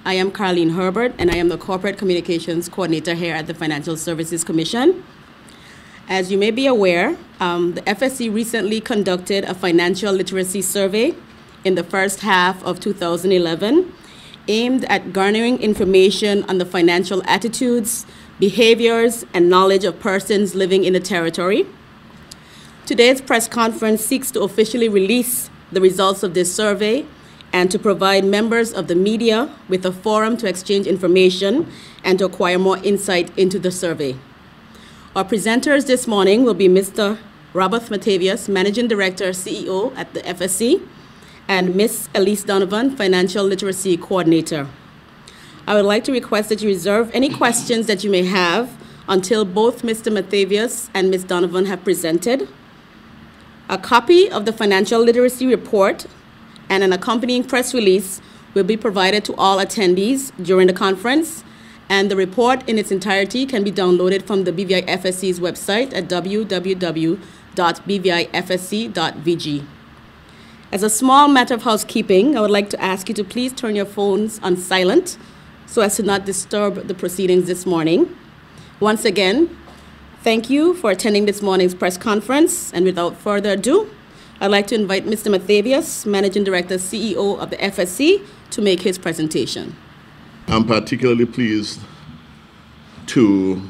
I am Carleen Herbert, and I am the Corporate Communications Coordinator here at the Financial Services Commission. As you may be aware, the FSC recently conducted a financial literacy survey in the first half of 2011 aimed at garnering information on the financial attitudes, behaviors, and knowledge of persons living in the territory. Today's press conference seeks to officially release the results of this survey and to provide members of the media with a forum to exchange information and to acquire more insight into the survey. Our presenters this morning will be Mr. Robert Matavius, Managing Director, CEO at the FSC, and Ms. Elise Donovan, Financial Literacy Coordinator. I would like to request that you reserve any questions that you may have until both Mr. Matavius and Ms. Donovan have presented. A copy of the Financial Literacy Report and an accompanying press release will be provided to all attendees during the conference, and the report in its entirety can be downloaded from the BVI FSC's website at www.bvifsc.vg. As a small matter of housekeeping, I would like to ask you to please turn your phones on silent so as to not disturb the proceedings this morning. Once again, thank you for attending this morning's press conference, and without further ado, I'd like to invite Mr. Matavius, Managing Director, CEO of the FSC, to make his presentation. I'm particularly pleased to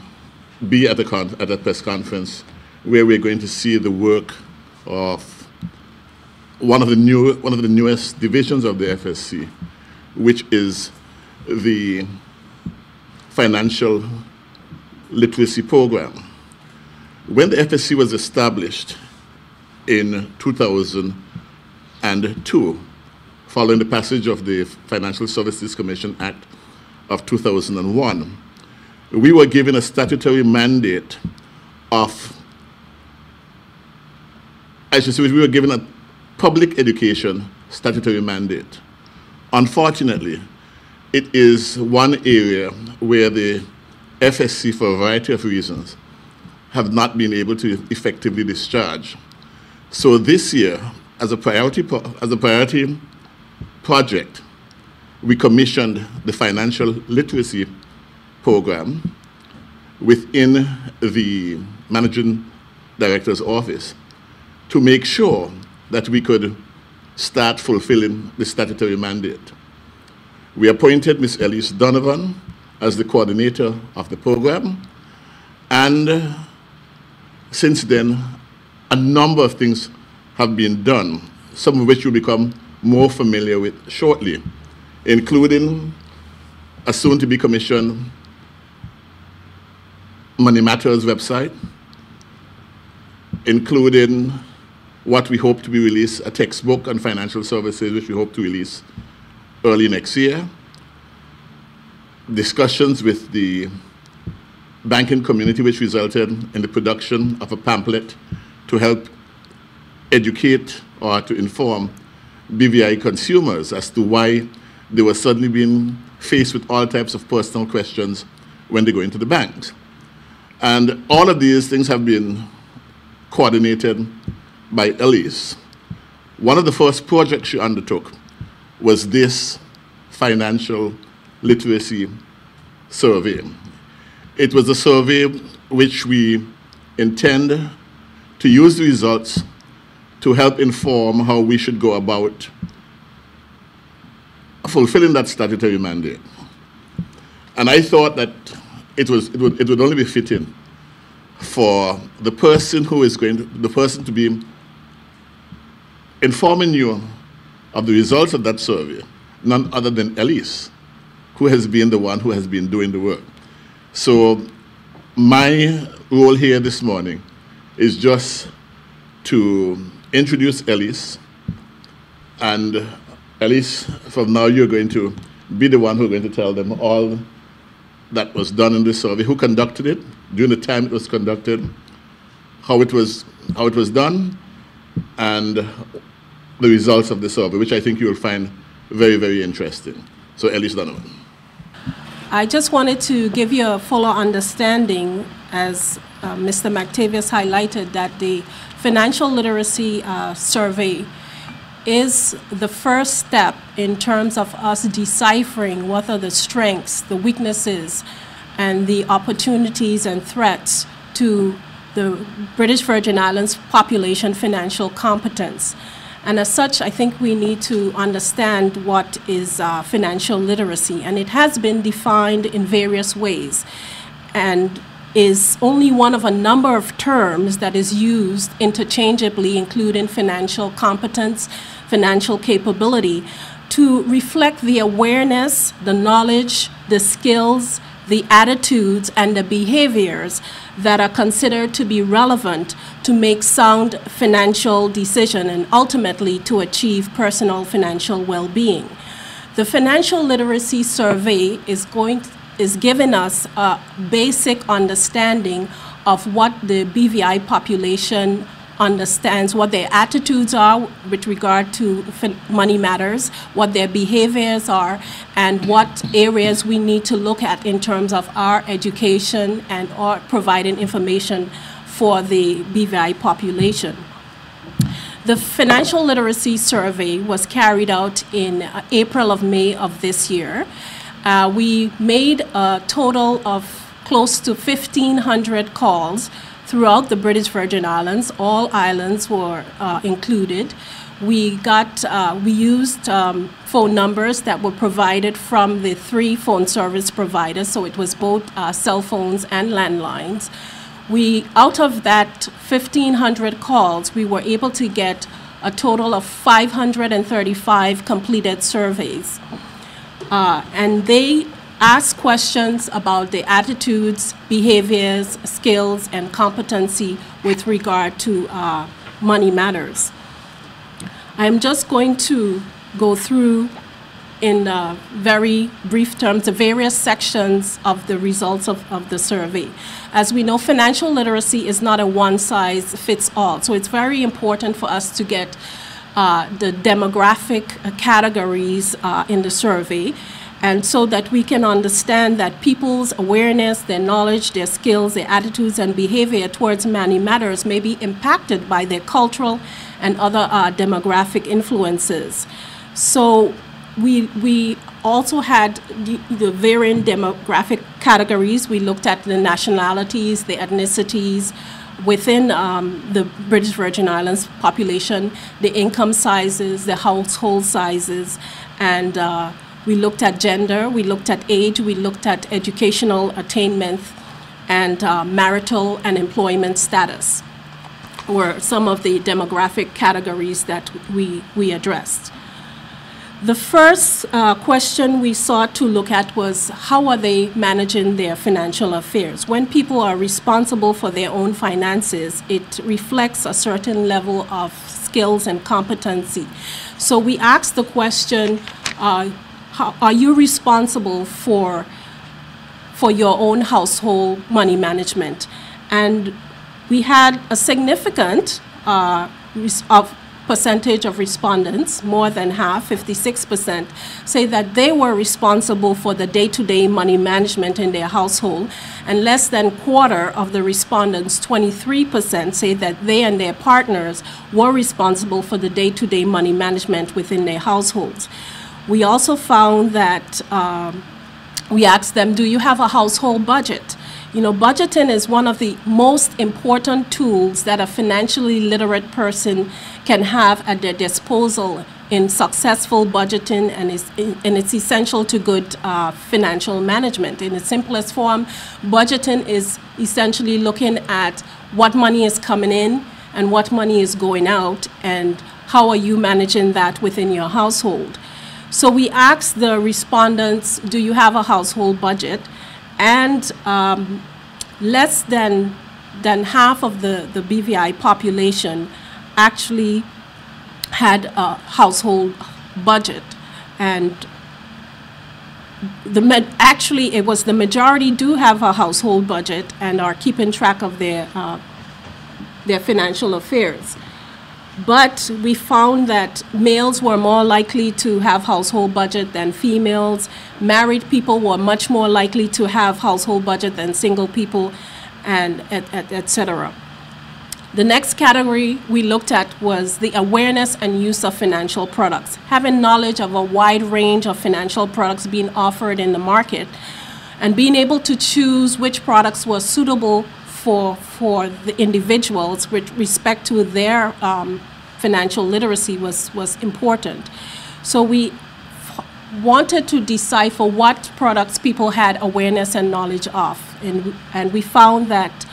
be at the press conference where we're going to see the work of one of the newest divisions of the FSC, which is the Financial Literacy Program. When the FSC was established in 2002, following the passage of the Financial Services Commission Act of 2001, we were given a statutory mandate of, we were given a public education statutory mandate. Unfortunately, it is one area where the FSC, for a variety of reasons, have not been able to effectively discharge. So this year, as a priority project, we commissioned the Financial Literacy Program within the Managing Director's office to make sure that we could start fulfilling the statutory mandate. We appointed Ms. Elise Donovan as the coordinator of the program, and since then, a number of things have been done, some of which you'll become more familiar with shortly, including a soon-to-be commissioned Money Matters website, including what we hope to be released, a textbook on financial services, which we hope to release early next year, discussions with the banking community, which resulted in the production of a pamphlet to help educate or to inform BVI consumers as to why they were suddenly being faced with all types of personal questions when they go into the banks. And all of these things have been coordinated by Elise. One of the first projects she undertook was this financial literacy survey. It was a survey which we intend to use the results to help inform how we should go about fulfilling that statutory mandate. And I thought that it would only be fitting for the person to be informing you of the results of that survey, none other than Elise, who has been the one who has been doing the work. So my role here this morning is just to introduce Elise, and Elise, from now you're going to be the one who's going to tell them all that was done in this survey, who conducted it, during the time it was conducted, how it was done, and the results of the survey, which I think you will find very, very interesting. So Elise Donovan. I just wanted to give you a fuller understanding, as Mr. Matavius highlighted, that the financial literacy survey is the first step in terms of us deciphering what are the strengths, the weaknesses, and the opportunities and threats to the British Virgin Islands population financial competence. And as such, I think we need to understand what is financial literacy. And it has been defined in various ways and is only one of a number of terms that is used interchangeably, including financial competence, financial capability, to reflect the awareness, the knowledge, the skills, the attitudes, and the behaviors that are considered to be relevant to make sound financial decisions and ultimately to achieve personal financial well-being. The Financial Literacy Survey is giving us a basic understanding of what the BVI population understands, what their attitudes are with regard to money matters, what their behaviors are, and what areas we need to look at in terms of our education and or providing information for the BVI population. The Financial Literacy Survey was carried out in April of May of this year. We made a total of close to 1,500 calls throughout the British Virgin Islands. All islands were included. We used phone numbers that were provided from the 3 phone service providers, so it was both cell phones and landlines. Out of that 1,500 calls, we were able to get a total of 535 completed surveys. And they ask questions about the attitudes, behaviors, skills, and competency with regard to money matters. I'm just going to go through in very brief terms the various sections of the results of the survey. As we know, financial literacy is not a one-size-fits-all, so it's very important for us to get the demographic categories in the survey, and so that we can understand that people's awareness, their knowledge, their skills, their attitudes, and behavior towards money matters may be impacted by their cultural and other demographic influences. So we also had the varying demographic categories. We looked at the nationalities, the ethnicities within the British Virgin Islands population, the income sizes, the household sizes, and we looked at gender, we looked at age, we looked at educational attainment, and marital and employment status were some of the demographic categories that we addressed. The first question we sought to look at was, how are they managing their financial affairs? When people are responsible for their own finances, it reflects a certain level of skills and competency. So we asked the question, are you responsible for your own household money management? And we had a significant percentage of respondents, more than half, 56%, say that they were responsible for the day-to-day money management in their household, and less than a quarter of the respondents, 23%, say that they and their partners were responsible for the day-to-day money management within their households. We also found that we asked them, do you have a household budget? You know, budgeting is one of the most important tools that a financially literate person can have at their disposal in successful budgeting, and it's essential to good financial management. In its simplest form, budgeting is essentially looking at what money is coming in and what money is going out, and how are you managing that within your household. So we asked the respondents, do you have a household budget? And less than half of the BVI population actually had a household budget. And actually it was the majority do have a household budget and are keeping track of their financial affairs. But we found that males were more likely to have household budget than females. Married people were much more likely to have household budget than single people, and et cetera. The next category we looked at was the awareness and use of financial products. Having knowledge of a wide range of financial products being offered in the market and being able to choose which products were suitable for the individuals with respect to their financial literacy was important. So we wanted to decipher what products people had awareness and knowledge of. And we found that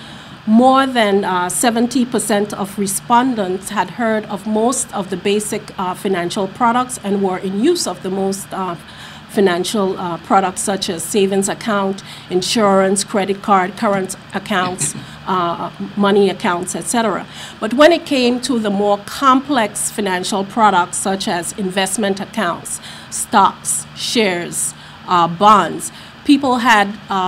more than 70% of respondents had heard of most of the basic financial products and were in use of the most financial products such as savings account, insurance, credit card, current accounts, money accounts, etc. But when it came to the more complex financial products such as investment accounts, stocks, shares, bonds, people had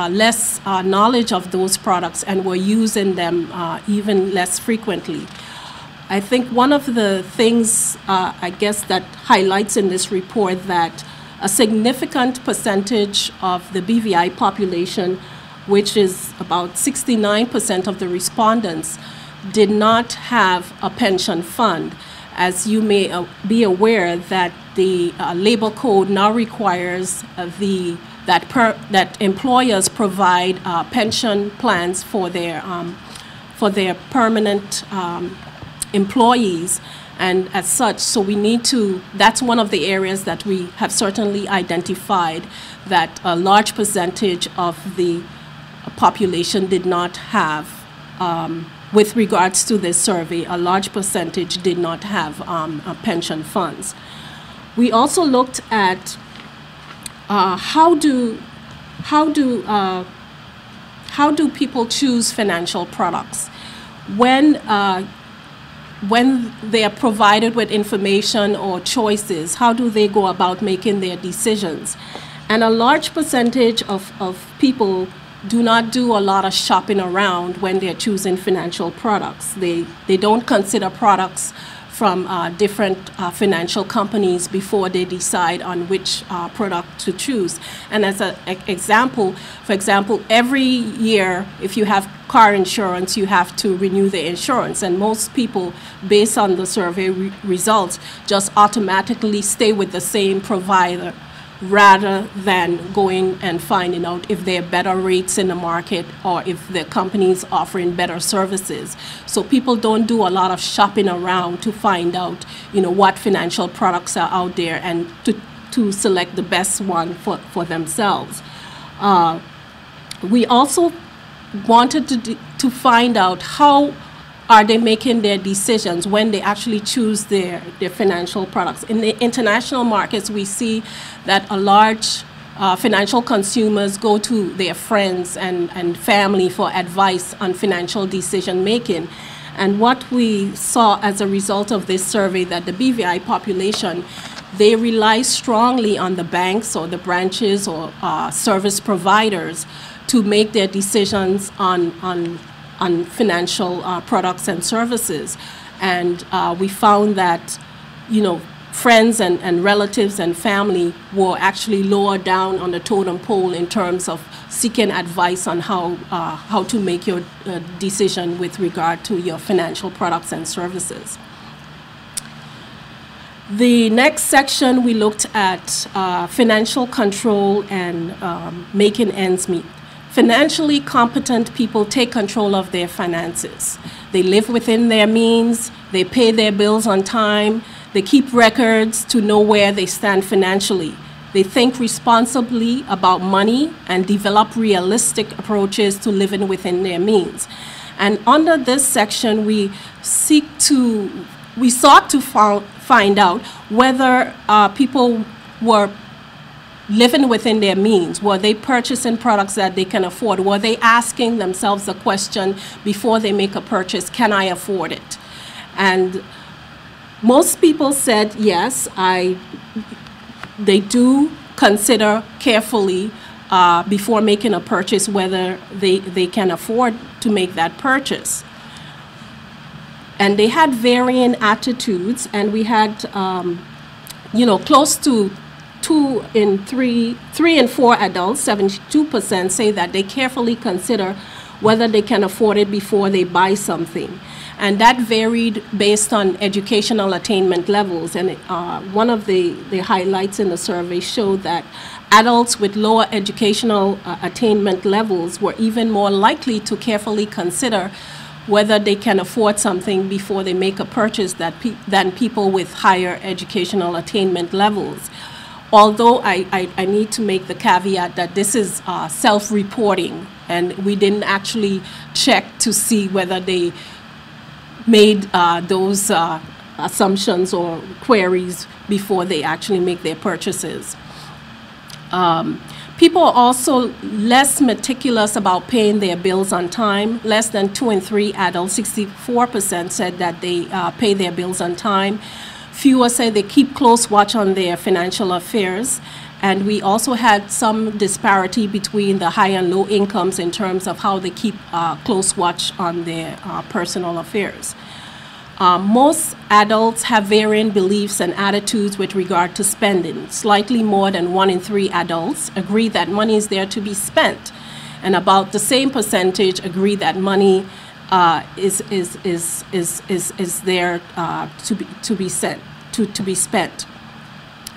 less knowledge of those products and were using them even less frequently. I think one of the things, I guess, that highlights in this report that a significant percentage of the BVI population, which is about 69% of the respondents, did not have a pension fund. As you may be aware, that the Labor Code now requires that employers provide pension plans for their permanent employees. And as such, so we need to, that's one of the areas that we have certainly identified that a large percentage of the population did not have, with regards to this survey, a large percentage did not have pension funds. We also looked at how do people choose financial products when they are provided with information or choices. How do they go about making their decisions? And a large percentage of people do not do a lot of shopping around when they're choosing financial products. They don't consider products from different financial companies before they decide on which product to choose. And as an example, for example, every year, if you have car insurance, you have to renew the insurance. And most people, based on the survey results, just automatically stay with the same provider rather than going and finding out if there are better rates in the market or if the company is offering better services. So people don't do a lot of shopping around to find out, what financial products are out there and to select the best one for themselves. We also wanted to find out how are they making their decisions when they actually choose their financial products. In the international markets, we see that a large financial consumers go to their friends and family for advice on financial decision making. And what we saw as a result of this survey, that the BVI population, they rely strongly on the banks or the branches or service providers to make their decisions on financial products and services. And we found that, friends and relatives and family were actually lower down on the totem pole in terms of seeking advice on how to make your decision with regard to your financial products and services. The next section, we looked at financial control and making ends meet. Financially competent people take control of their finances. They live within their means, they pay their bills on time, they keep records to know where they stand financially. They think responsibly about money and develop realistic approaches to living within their means. And under this section, we sought to find out whether people were living within their means. Were they purchasing products that they can afford? Were they asking themselves the question before they make a purchase, can I afford it? And most people said yes, they do consider carefully before making a purchase whether they can afford to make that purchase. And they had varying attitudes, and we had close to 3 in 4 adults, 72%, say that they carefully consider whether they can afford it before they buy something. And that varied based on educational attainment levels. And one of the highlights in the survey showed that adults with lower educational attainment levels were even more likely to carefully consider whether they can afford something before they make a purchase than people with higher educational attainment levels. Although I need to make the caveat that this is self-reporting, and we didn't actually check to see whether they made those assumptions or queries before they actually make their purchases. People are also less meticulous about paying their bills on time. Less than 2 in 3 adults, 64%, said that they pay their bills on time. Fewer say they keep close watch on their financial affairs. And we also had some disparity between the high and low incomes in terms of how they keep close watch on their personal affairs. Most adults have varying beliefs and attitudes with regard to spending. Slightly more than 1 in 3 adults agree that money is there to be spent, and about the same percentage agree that money is there to be spent.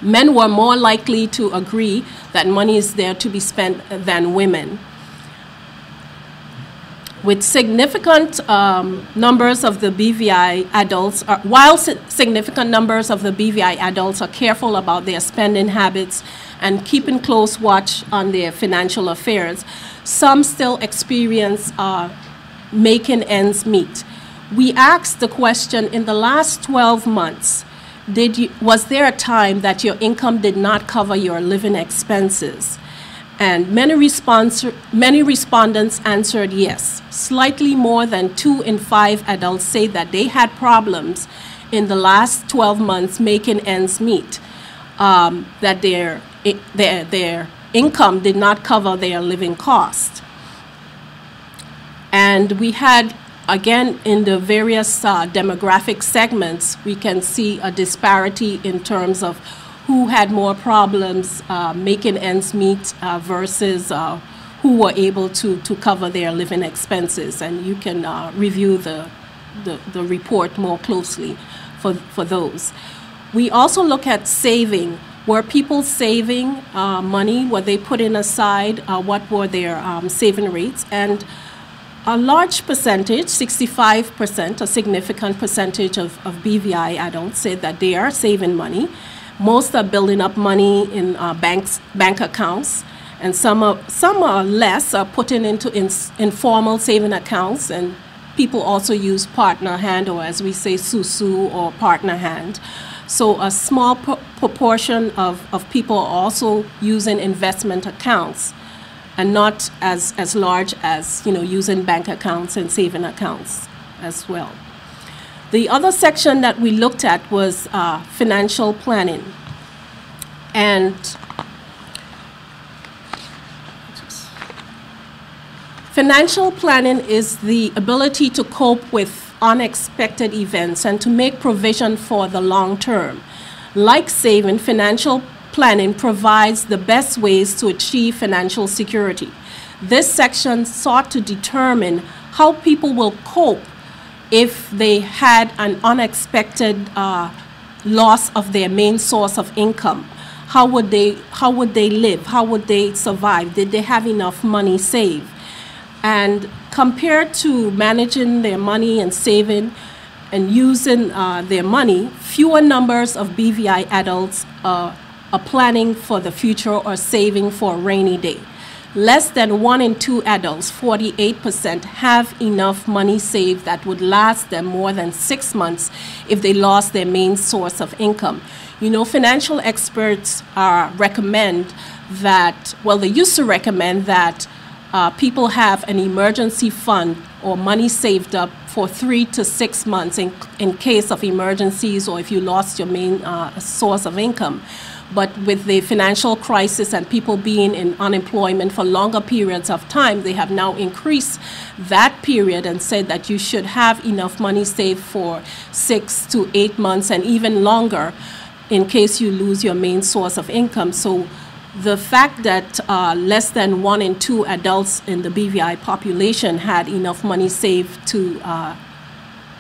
Men were more likely to agree that money is there to be spent than women. With significant numbers of the BVI adults, while significant numbers of the BVI adults are careful about their spending habits and keeping close watch on their financial affairs, some still experience making ends meet. We asked the question, in the last 12 months, was there a time that your income did not cover your living expenses? And many respondents answered yes. Slightly more than 2 in 5 adults say that they had problems in the last 12 months making ends meet, that their income did not cover their living cost. And we had, again, in the various demographic segments, we can see a disparity in terms of who had more problems making ends meet versus who were able to cover their living expenses. And you can review the report more closely for those. We also look at saving. Were people saving money? Were they putting aside? What were their saving rates? And a large percentage, 65%, a significant percentage of BVI adults said that they are saving money. Most are building up money in bank accounts, and some are less, are putting into informal saving accounts, and people also use partner hand, or as we say, susu or partner hand. So a small proportion of people are also using investment accounts, and not as large as using bank accounts and saving accounts as well. The other section that we looked at was financial planning. And financial planning is the ability to cope with unexpected events and to make provision for the long term. Like saving, financial planning provides the best ways to achieve financial security. This section sought to determine how people will cope if they had an unexpected loss of their main source of income. How would they live? How would they survive? Did they have enough money saved? And compared to managing their money and saving and using their money, fewer numbers of BVI adults are planning for the future or saving for a rainy day. Less than 1 in 2 adults, 48%, have enough money saved that would last them more than 6 months if they lost their main source of income. Financial experts recommend that, well, they used to recommend that people have an emergency fund or money saved up for 3 to 6 months in case of emergencies or if you lost your main source of income. But with the financial crisis and people being in unemployment for longer periods of time, they have now increased that period and said that you should have enough money saved for 6 to 8 months and even longer in case you lose your main source of income. So the fact that less than 1 in 2 adults in the BVI population had enough money saved to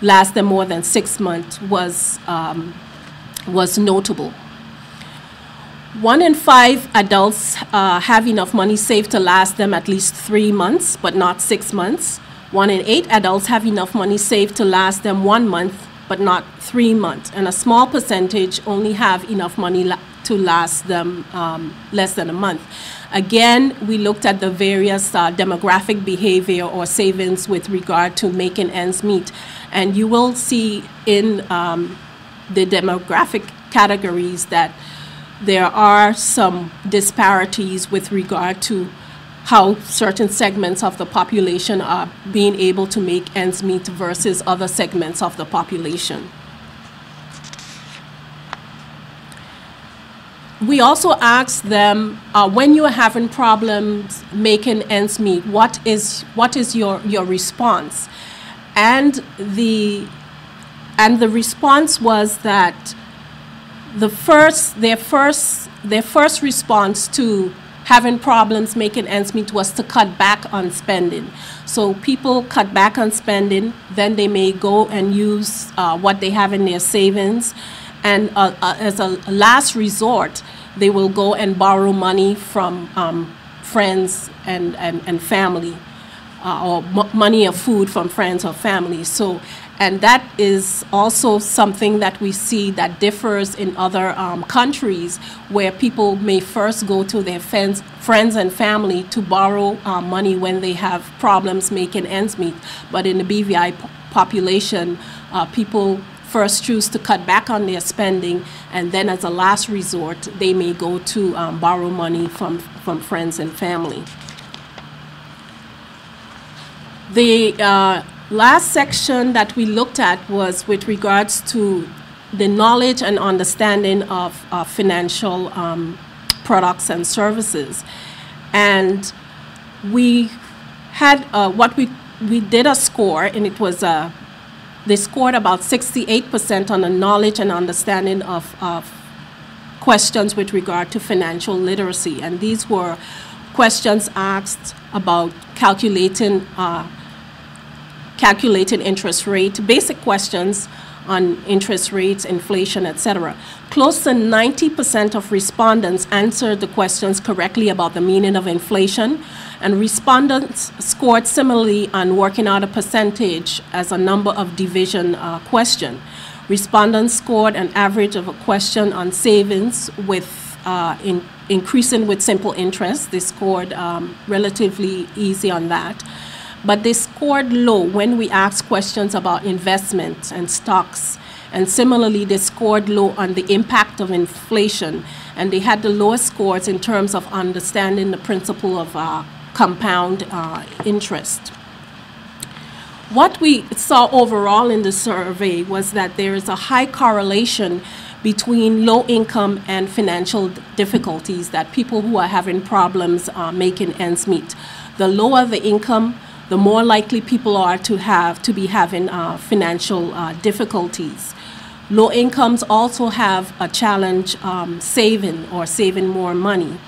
last them more than 6 months was notable. 1 in 5 adults have enough money saved to last them at least 3 months, but not 6 months. 1 in 8 adults have enough money saved to last them 1 month, but not 3 months. And a small percentage only have enough money to last them less than a month. Again, we looked at the various demographic behavior or savings with regard to making ends meet. And you will see in the demographic categories that there are some disparities with regard to how certain segments of the population are being able to make ends meet versus other segments of the population. We also asked them, when you are having problems making ends meet, what is your response? And the response was that their first response to having problems making ends meet was to cut back on spending. So people cut back on spending, then they may go and use what they have in their savings, and as a last resort, they will go and borrow money from friends and family, or money or food from friends or family. So, and that is also something that we see that differs in other countries, where people may first go to their friends and family to borrow money when they have problems making ends meet. But in the BVI population, people first choose to cut back on their spending, and then as a last resort, they may go to borrow money from friends and family. The last section that we looked at was with regards to the knowledge and understanding of financial products and services. And we had we did a score, and it was they scored about 68% on the knowledge and understanding of questions with regard to financial literacy. And these were questions asked about calculating interest rate, basic questions on interest rates, inflation, etc. Close to 90% of respondents answered the questions correctly about the meaning of inflation, and respondents scored similarly on working out a percentage as a number of division question. Respondents scored an average of a question on savings with increasing with simple interest. They scored relatively easy on that. But they scored low when we asked questions about investments and stocks. And similarly, they scored low on the impact of inflation. And they had the lowest scores in terms of understanding the principle of compound interest. What we saw overall in the survey was that there is a high correlation between low income and financial difficulties, that people who are having problems making ends meet. The lower the income, the more likely people are to be having financial difficulties. Low incomes also have a challenge saving more money.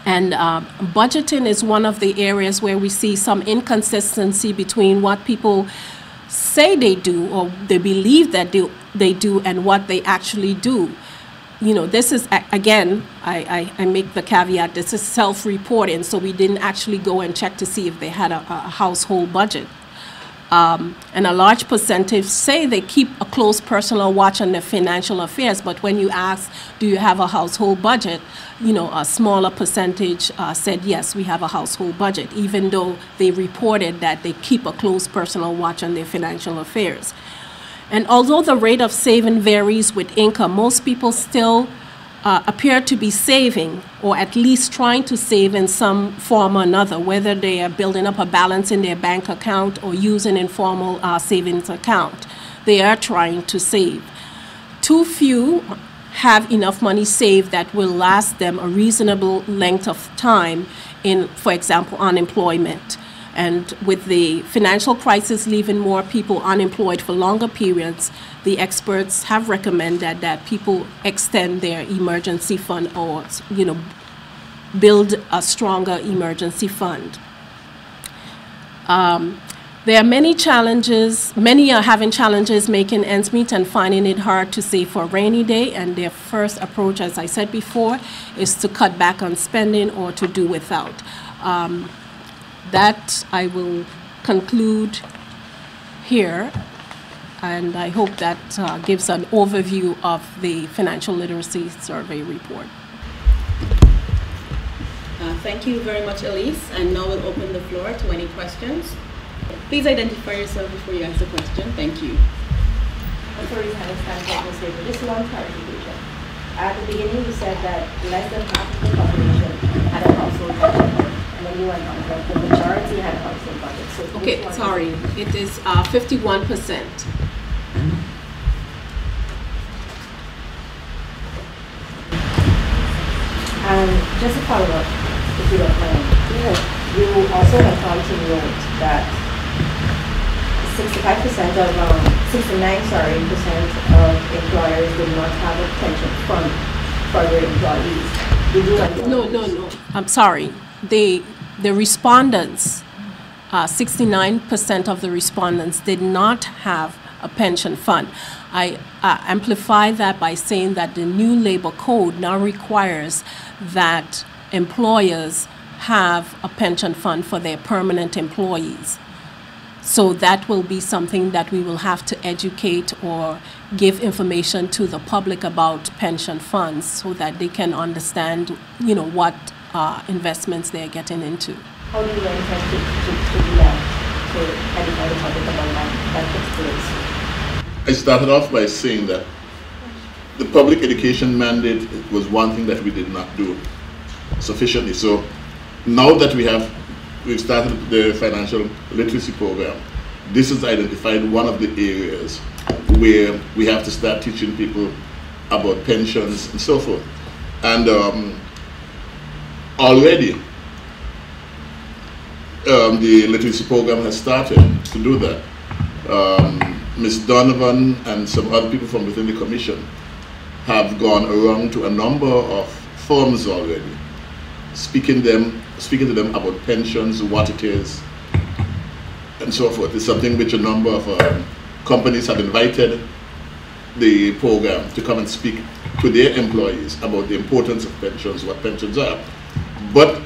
And budgeting is one of the areas where we see some inconsistency between what people say they do or they believe that they do and what they actually do. You know, this is, again, I make the caveat, this is self-reporting, so we didn't actually go and check to see if they had a household budget. And a large percentage say they keep a close personal watch on their financial affairs, but when you ask, do you have a household budget, you know, a smaller percentage said, yes, we have a household budget, even though they reported that they keep a close personal watch on their financial affairs. And although the rate of saving varies with income, most people still appear to be saving, or at least trying to save in some form or another, whether they are building up a balance in their bank account or using an informal savings account. They are trying to save. Too few have enough money saved that will last them a reasonable length of time in, for example, unemployment. And with the financial crisis leaving more people unemployed for longer periods, the experts have recommended that people extend their emergency fund or, you know, build a stronger emergency fund. There are many challenges. Many are having challenges making ends meet and finding it hard to save for a rainy day. And their first approach, as I said before, is to cut back on spending or to do without. That I will conclude here. And I hope that gives an overview of the Financial Literacy Survey report. Thank you very much, Elise. And now we'll open the floor to any questions. Please identify yourself before you ask the question. Thank you. Sorry, just one clarification. At the beginning, you said that less than half of the population had a household budget, and then you went on that the majority had a household budget. So okay, sorry, it is 51%. And just a follow-up, if you don't mind, you also have found to note that 69% of employers do not have a pension fund for their employees. No. I'm sorry. The respondents, 69% of the respondents did not have a pension fund. I amplify that by saying that the new labor code now requires that employers have a pension fund for their permanent employees. So that will be something that we will have to educate or give information to the public about pension funds so that they can understand, what investments they're getting into. How do you intend to do that, to educate the public about that takes place? I started off by saying that the public education mandate was one thing that we did not do sufficiently. So now that we've started the financial literacy program, this has identified one of the areas where we have to start teaching people about pensions and so forth. And already the literacy program has started to do that. Ms. Donovan and some other people from within the commission have gone around to a number of firms already, speaking to them about pensions, what it is, and so forth. It's something which a number of companies have invited the program to come and speak to their employees about the importance of pensions, what pensions are. But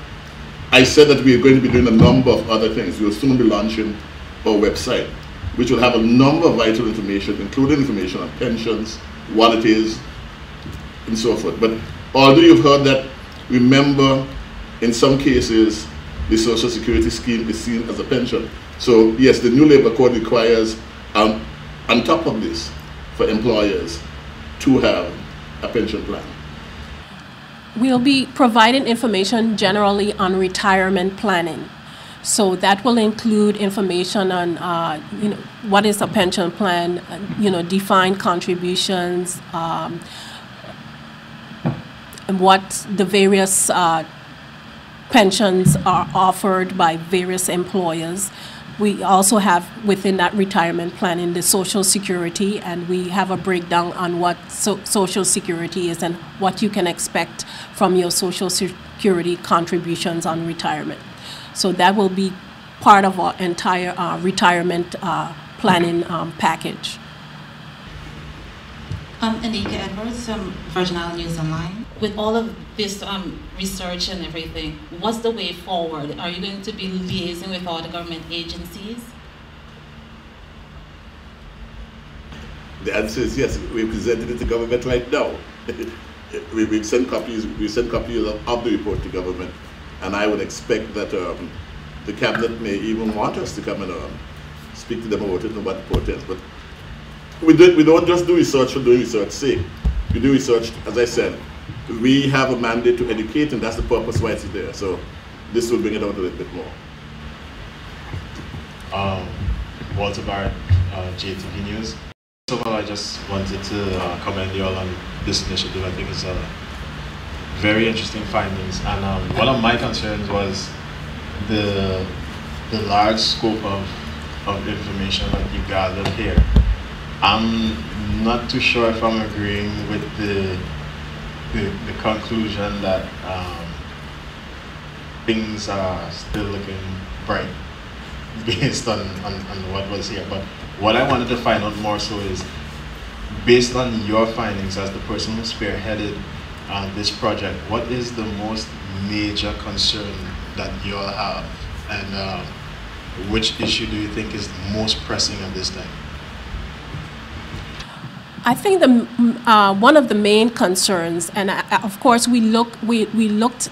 I said that we are going to be doing a number of other things. We will soon be launching our website, which will have a number of vital information, including information on pensions, what it is, and so forth. But although you've heard that, remember, in some cases, the Social Security scheme is seen as a pension. So yes, the new labor code requires, on top of this, for employers to have a pension plan. We'll be providing information generally on retirement planning. So that will include information on, what is a pension plan, defined contributions, and what the various pensions are offered by various employers. We also have within that retirement planning the Social Security, and we have a breakdown on what Social Security is and what you can expect from your Social Security contributions on retirement. So that will be part of our entire retirement planning package. Anika Edwards from Virginal News Online. With all of this research and everything, what's the way forward? Are you going to be liaising with all the government agencies? The answer is yes. We presented it to government right now. we sent copies of the report to government, and I would expect that the cabinet may even want us to come and speak to them about it and what it portends. But we don't just do research for doing research's sake. We do research, as I said, we have a mandate to educate, and that's the purpose why it's there. So this will bring it out a little bit more. Walter Barrett, JTV News. So I just wanted to commend you all on this initiative. I think it's a very interesting findings. And one of my concerns was the large scope of information that you gathered here. I'm not too sure if I'm agreeing with the conclusion that things are still looking bright based on what was here. But what I wanted to find out more so is, based on your findings as the person who spearheaded this project, what is the most major concern that you all have, and which issue do you think is most pressing at this time? I think one of the main concerns, and of course we looked.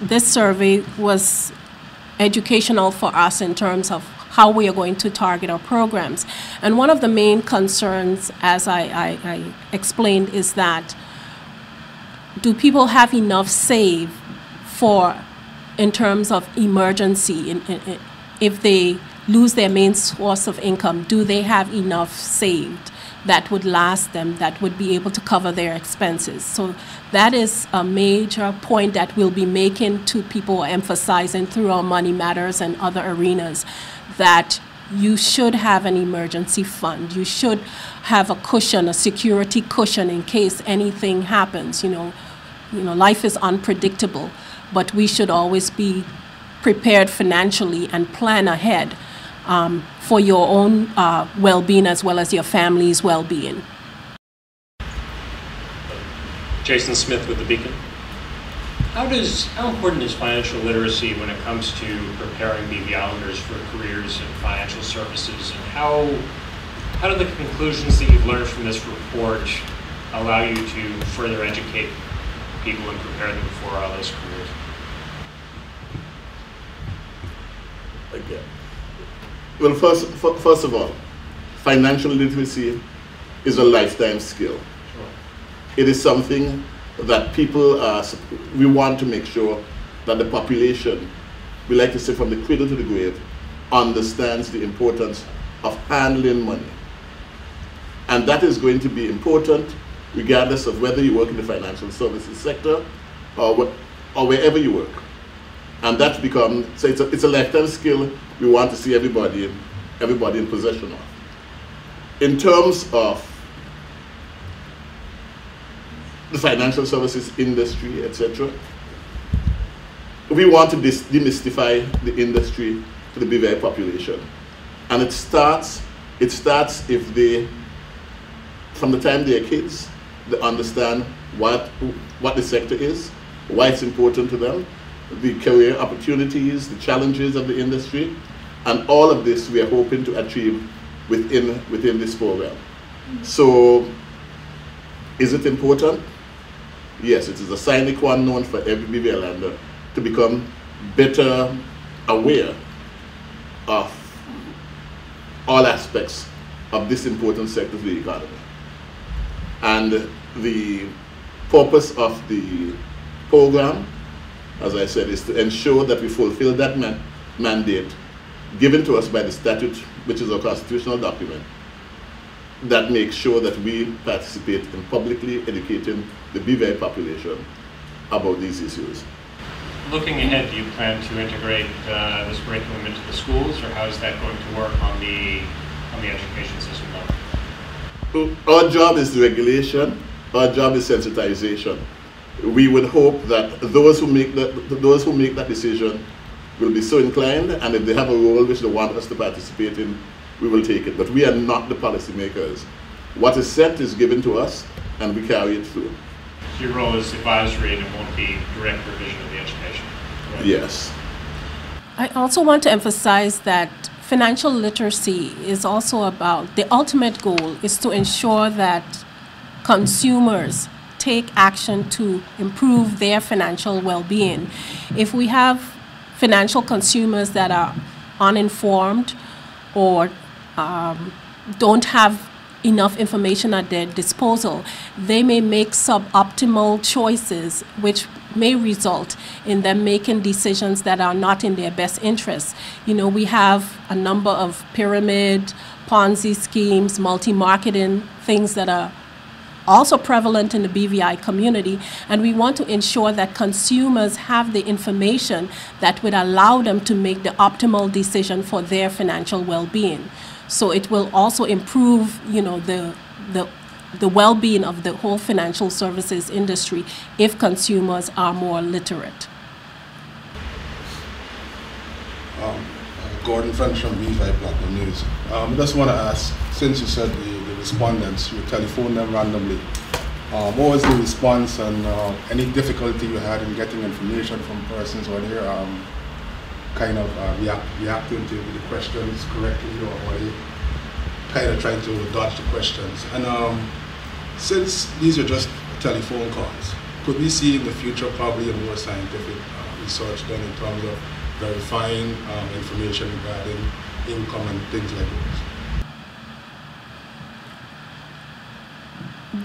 This survey was educational for us in terms of how we are going to target our programs. And one of the main concerns, as I explained, is that do people have enough saved in terms of emergency? If they lose their main source of income, do they have enough saved that would last them, that would be able to cover their expenses? So that is a major point that we'll be making to people, emphasizing through our Money Matters and other arenas, that you should have an emergency fund. You should have a cushion, a security cushion in case anything happens. Life is unpredictable, but we should always be prepared financially and plan ahead for your own well-being as well as your family's well-being. Jason Smith with The Beacon. How important is financial literacy when it comes to preparing BVI Islanders for careers in financial services, and how do the conclusions that you've learned from this report allow you to further educate people and prepare them for those careers? Okay. Well, first of all, financial literacy is a lifetime skill. Sure. It is something that people we want to make sure that the population, we like to say from the cradle to the grave, understands the importance of handling money. And that is going to be important regardless of whether you work in the financial services sector or wherever you work. And that's become, so it's a lifetime skill we want to see everybody in possession of. In terms of the financial services industry, etc., we want to demystify the industry to the BVI population. And it starts if they, from the time they're kids, they understand what the sector is, why it's important to them, the career opportunities, the challenges of the industry, and all of this we are hoping to achieve within this program. So, is it important? Yes, it is a sine qua non for every BVI Islander to become better aware of all aspects of this important sector of the economy. And the purpose of the program, as I said, is to ensure that we fulfill that mandate given to us by the statute, which is our constitutional document, that makes sure that we participate in publicly educating the BVI population about these issues. Looking ahead, do you plan to integrate this curriculum into the schools, or how is that going to work on the education system level? Our job is regulation. Our job is sensitization. We would hope that those who make that decision will be so inclined, and if they have a role which they want us to participate in, we will take it. But we are not the policymakers. What is set is given to us, and we carry it through. Your role is advisory, and it won't be direct revision of the education, right? Yes. I also want to emphasize that financial literacy is also about, the ultimate goal is to ensure that consumers take action to improve their financial well-being. If we have financial consumers that are uninformed or don't have enough information at their disposal, they may make suboptimal choices, which may result in them making decisions that are not in their best interest. We have a number of pyramid, Ponzi schemes, multi-marketing, things that are also prevalent in the BVI community, and we want to ensure that consumers have the information that would allow them to make the optimal decision for their financial well-being. So it will also improve, the well-being of the whole financial services industry if consumers are more literate. Gordon French from BVI Platinum News. I just want to ask, since you said the respondents, you telephoned them randomly, what was the response, and any difficulty you had in getting information from persons, or they're kind of reacting to the questions correctly, or they kind of trying to dodge the questions? And since these are just telephone calls, could we see in the future probably a more scientific research done in terms of verifying information regarding income and things like those?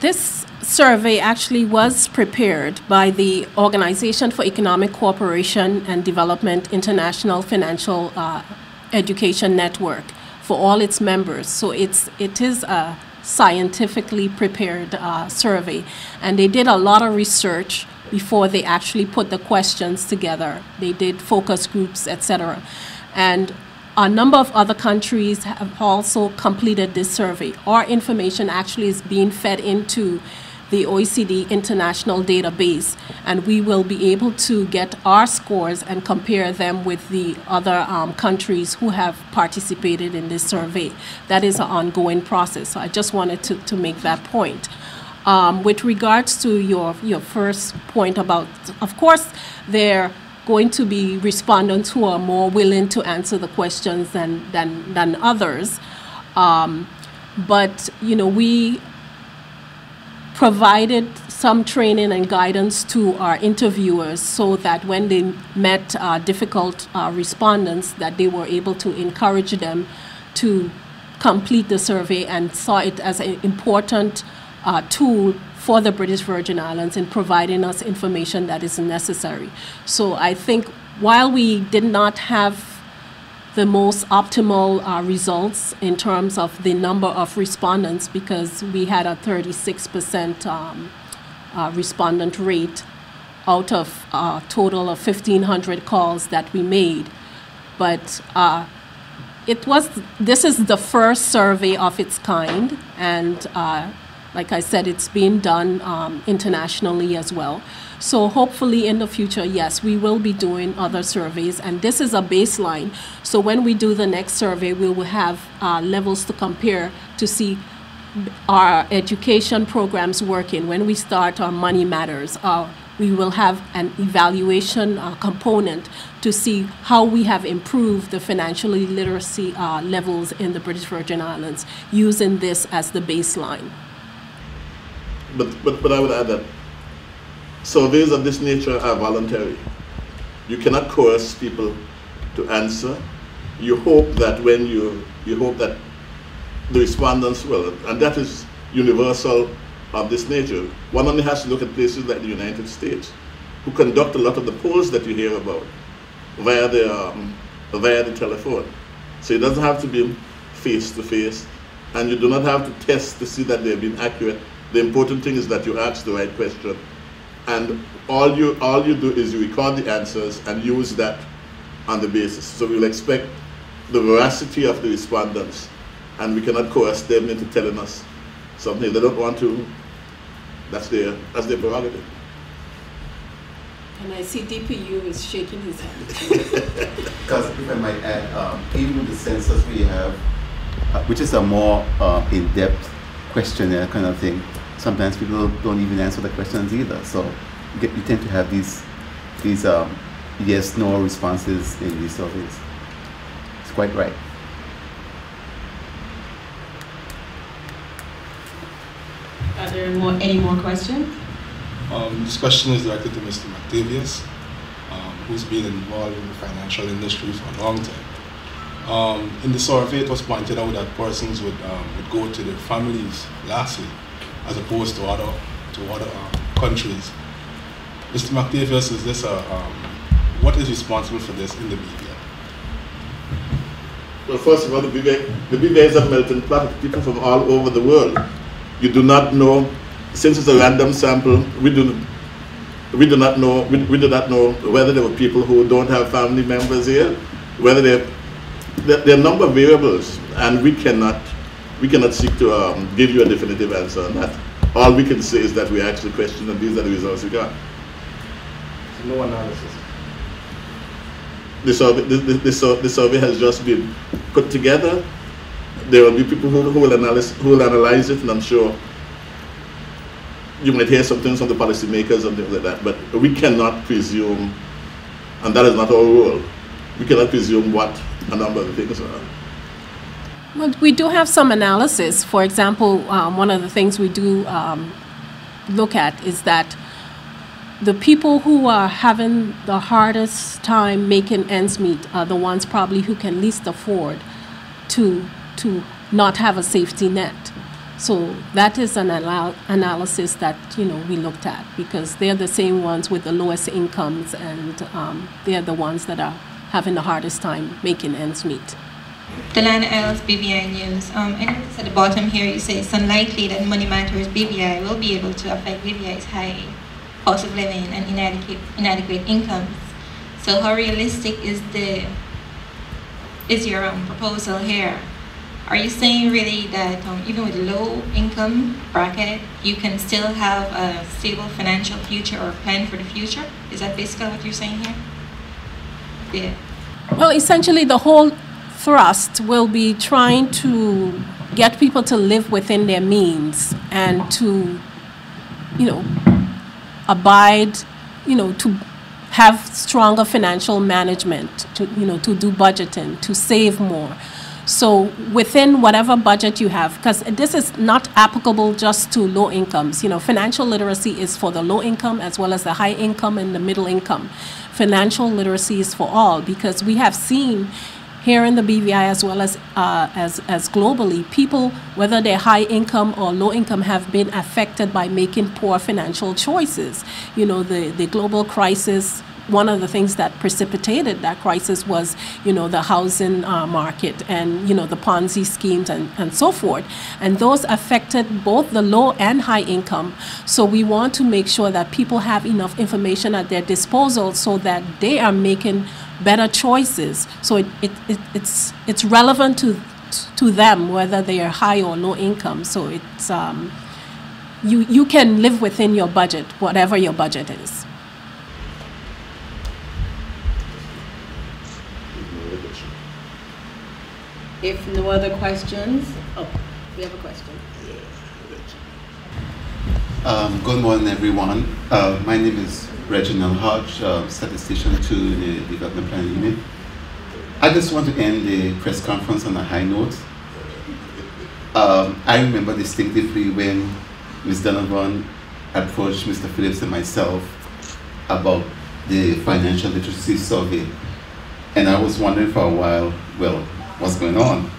This survey actually was prepared by the Organization for Economic Cooperation and Development International Financial Education Network for all its members. So it is a scientifically prepared survey, and they did a lot of research before they actually put the questions together. They did focus groups, etc. And a number of other countries have also completed this survey. Our information actually is being fed into the OECD International Database, and we will be able to get our scores and compare them with the other countries who have participated in this survey. That is an ongoing process. So I just wanted to make that point. With regards to your first point about, of course, there going to be respondents who are more willing to answer the questions than others. But, you know, we provided some training and guidance to our interviewers so that when they met difficult respondents, that they were able to encourage them to complete the survey, and saw it as an important tool for the British Virgin Islands in providing us information that is necessary. So I think while we did not have the most optimal results in terms of the number of respondents, because we had a 36% respondent rate out of a total of 1,500 calls that we made. But this is the first survey of its kind, and like I said, it's being done internationally as well. So hopefully in the future, yes, we will be doing other surveys, and this is a baseline. So when we do the next survey, we will have levels to compare to see our education programs working. When we start our Money Matters, we will have an evaluation component to see how we have improved the financial literacy levels in the British Virgin Islands, using this as the baseline. But I would add that surveys of this nature are voluntary. You cannot coerce people to answer. You hope that when you hope that the respondents will, and that is universal of this nature. One only has to look at places like the United States, who conduct a lot of the polls that you hear about via the telephone. So it doesn't have to be face to face, and you do not have to test to see that they've been accurate. The important thing is that you ask the right question, and all you do is you record the answers and use that on the basis. So we'll expect the veracity of the respondents, and we cannot coerce them into telling us something they don't want to. That's their prerogative. And I see DPU is shaking his head. Because if I might add, even with the census we have, which is a more in-depth questionnaire kind of thing, sometimes people don't even answer the questions either. So you tend to have these yes/no responses in these surveys. It's quite right. Are there any more questions? This question is directed to Mr. McTavius, who's been involved in the financial industry for a long time. In the survey, it was pointed out that persons would go to their families lastly, as opposed to other countries. Mr. McTavius, is this what is responsible for this in the BVI? Well, first of all, the BVI is a melting pot of people from all over the world. You do not know, since it's a random sample, we do not know whether there were people who don't have family members here, whether there are a number of variables, and we cannot seek to give you a definitive answer on that. All we can say is that we actually question, and these are the results we got. No analysis. the survey has just been put together. There will be people who will analyze it, and I'm sure you might hear some things from the policymakers and things like that, but we cannot presume, and that is not our role, we cannot presume what a number of the things are. Well, we do have some analysis. For example, one of the things we do look at is that the people who are having the hardest time making ends meet are the ones probably who can least afford to not have a safety net. So that is an analysis that we looked at, because they're the same ones with the lowest incomes, and they're the ones that are having the hardest time making ends meet. Delana Els, BVI News. I noticed at the bottom here you say it's unlikely that Money Matters BVI will be able to affect BVI's high cost of living and inadequate incomes. So how realistic is your proposal here? Are you saying really that even with low income bracket, you can still have a stable financial future or plan for the future? Is that basically what you're saying here? Yeah. Well, essentially the whole thrust will be trying to get people to live within their means and to, abide, to have stronger financial management, to do budgeting, to save more. So within whatever budget you have, because this is not applicable just to low incomes. Financial literacy is for the low income as well as the high income and the middle income. Financial literacy is for all, because we have seen here in the BVI as well as globally, people, whether they're high income or low income, have been affected by making poor financial choices. The global crisis, one of the things that precipitated that crisis was, the housing market and, the Ponzi schemes and so forth. And those affected both the low and high income. So we want to make sure that people have enough information at their disposal so that they are making better choices. So it's relevant to them whether they are high or low income. So it's you can live within your budget, whatever your budget is. If no other questions, we have a question. Good morning, everyone. My name is Reginald Hodge, statistician to the Development Planning Unit. I just want to end the press conference on a high note. I remember distinctively when Ms. Donovan approached Mr. Phillips and myself about the financial literacy survey. And I was wondering for a while, well, what's going on?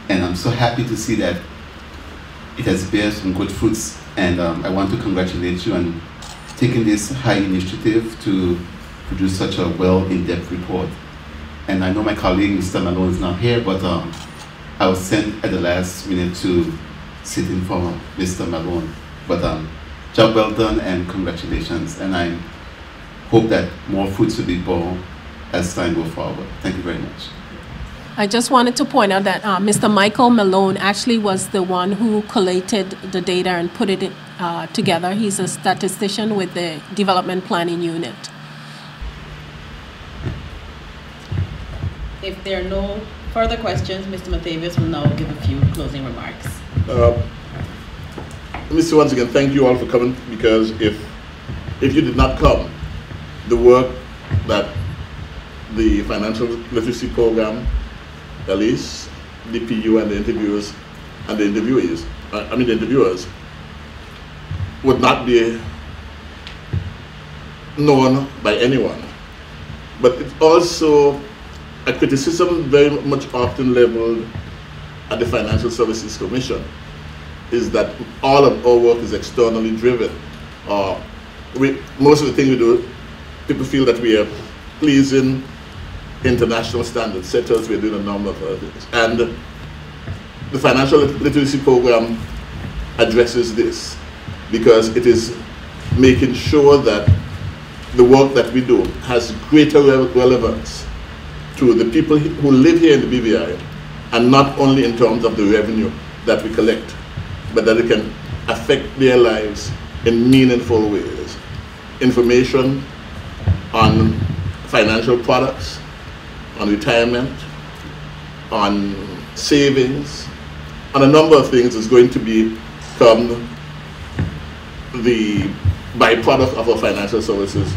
And I'm so happy to see that it has bear some good fruits. And I want to congratulate you on taking this high initiative to produce such a well in-depth report. And I know my colleague, Mr. Malone, is not here, but I was sent at the last minute to sit in for Mr. Malone. But job well done and congratulations. And I hope that more fruits will be borne as time goes forward. Thank you very much. I just wanted to point out that Mr. Michael Malone actually was the one who collated the data and put it together. He's a statistician with the Development Planning Unit. If there are no further questions, Mr. Mathavius will now give a few closing remarks. Let me say once again, thank you all for coming, because if you did not come, the work that the Financial Literacy Program, Elise, DPU, and the interviewers and the interviewees, the interviewers, would not be known by anyone. But it's also a criticism very much often leveled at the Financial Services Commission, is that all of our work is externally driven. Most of the things we do, people feel that we are pleasing international standard setters. We're doing a number of other things. And the Financial Literacy Program addresses this, because it is making sure that the work that we do has greater relevance to the people who live here in the BVI, and not only in terms of the revenue that we collect, but that it can affect their lives in meaningful ways. Information on financial products, on retirement, on savings, on a number of things is going to become the byproduct of our financial services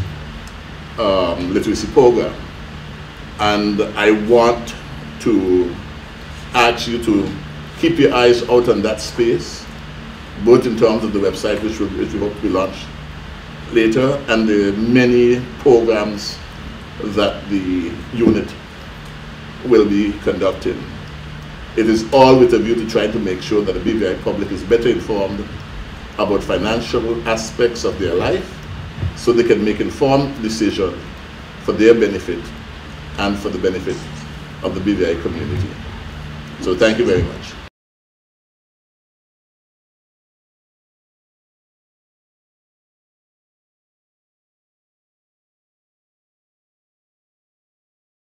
literacy program. And I want to ask you to keep your eyes out on that space, both in terms of the website, which we hope to be launched later, and the many programs that the unit will be conducting. It is all with a view to trying to make sure that the BVI public is better informed about financial aspects of their life so they can make informed decisions for their benefit and for the benefit of the BVI community. So thank you very much.